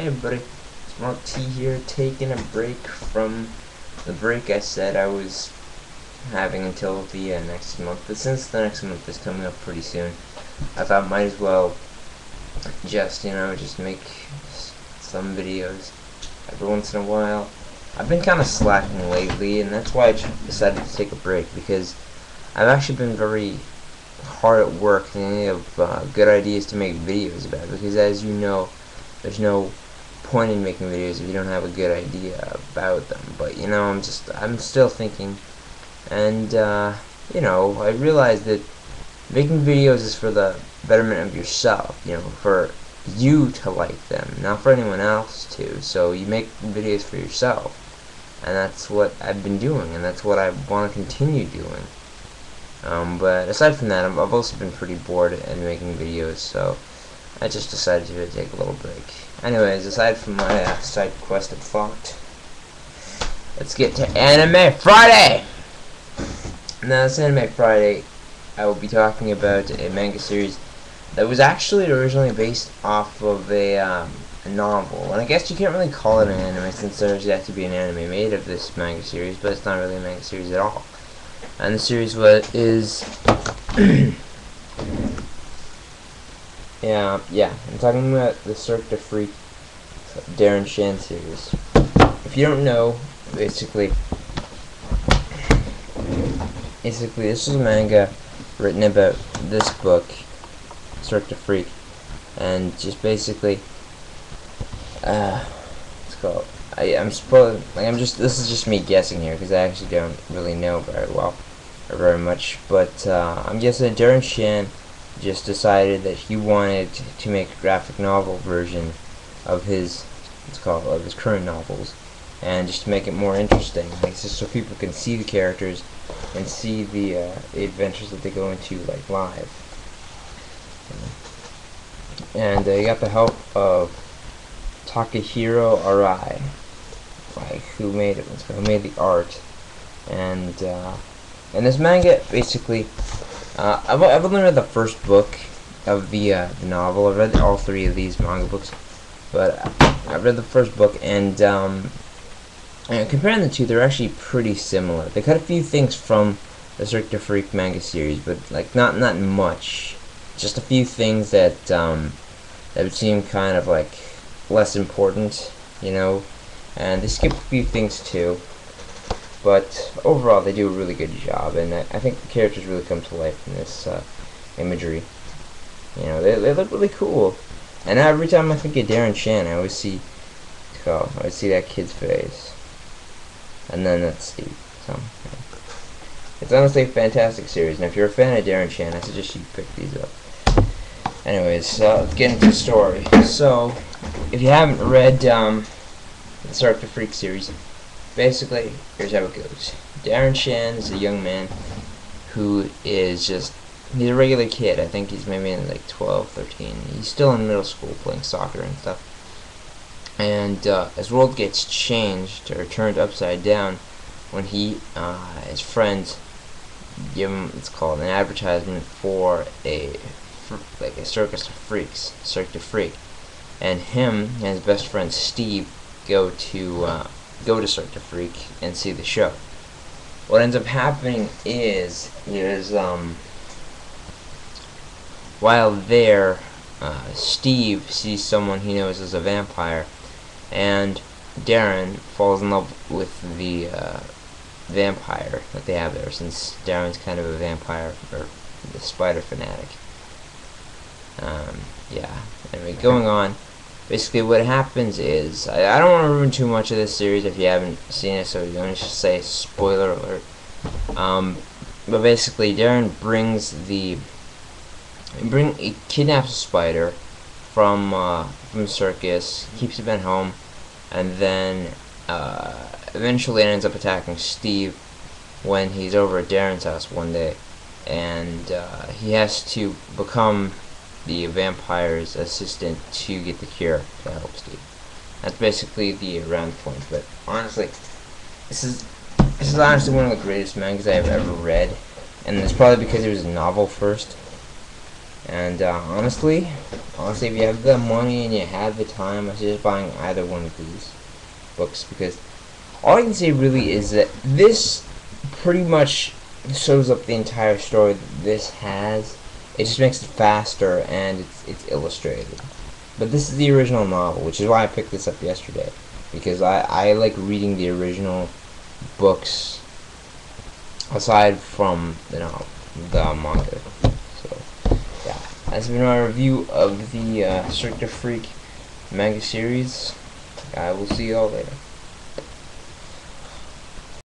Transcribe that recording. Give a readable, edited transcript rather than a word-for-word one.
Hey everybody, Small T here, taking a break from the break I said I was having until the next month. But since the next month is coming up pretty soon, I thought might as well just make some videos every once in a while. I've been kind of slacking lately, and that's why I decided to take a break, because I've actually been very hard at work thinking of good ideas to make videos about, because as you know, there's no point in making videos if you don't have a good idea about them. But I'm still thinking, and I realized that making videos is for the betterment of yourself, for you to like them, not for anyone else to. So you make videos for yourself, and that's what I've been doing, and that's what I want to continue doing. But aside from that, I've also been pretty bored at making videos, so I just decided to take a little break. Anyways, aside from my side quest of thought, let's get to Anime Friday! Now, this Anime Friday, I will be talking about a manga series that was actually originally based off of a novel. And I guess you can't really call it an anime, since there's yet to be an anime made of this manga series, but it's not really a manga series at all. And the series is yeah, I'm talking about the Cirque du Freak Darren Shan series. If you don't know, basically this is a manga written about this book, Cirque du Freak, and just basically, it's called. This is just me guessing here, because I actually don't really know very well or very much. But I'm guessing Darren Shan just decided that he wanted to make a graphic novel version of his current novels, and just to make it more interesting, like, just so people can see the characters and see the adventures that they go into, like, live. And he got the help of Takahiro Arai, who made the art. And this manga, basically, I've only read the first book of the novel. I've read all three of these manga books, but I've read the first book, and comparing the two, they're actually pretty similar. They cut a few things from the Cirque du Freak manga series, but not much. Just a few things that would seem kind of like less important, and they skip a few things too. But overall, they do a really good job, and I think the characters really come to life in this imagery. They look really cool, and every time I think of Darren Shan, I always see that kid's face, and then that's Steve. So it's honestly a fantastic series, and if you're a fan of Darren Shan, I suggest you pick these up. Anyways, let's get into the story. So, if you haven't read the Cirque du Freak series, basically, here's how it goes. Darren Shan is a young man who is he's a regular kid. I think he's maybe in like 12, 13. He's still in middle school playing soccer and stuff. And his world gets changed, or turned upside down, when his friends give him, it's called an advertisement for a circus of freaks, Cirque du Freak. And him and his best friend Steve go to Cirque du Freak and see the show. What ends up happening is while there, Steve sees someone he knows as a vampire, and Darren falls in love with the vampire that they have there, since Darren's kind of a vampire, or the spider fanatic. Anyway, going on. Basically, what happens is, I don't want to ruin too much of this series if you haven't seen it, so I'm going to say spoiler alert. But basically, Darren he kidnaps a spider from the circus, keeps him at home, and then eventually ends up attacking Steve when he's over at Darren's house one day, and he has to become the vampire's assistant to get the cure to help Steve. That's basically the round point. But honestly, this is honestly one of the greatest mangas I have ever read, and it's probably because it was a novel first. And honestly, if you have the money and you have the time, I suggest buying either one of these books, because all I can say really is that this pretty much shows up the entire story that this has. It just makes it faster, and it's illustrated. But this is the original novel, which is why I picked this up yesterday, because I like reading the original books aside from the manga. So yeah, that's been my review of the Cirque Freak manga series. I will see you all later.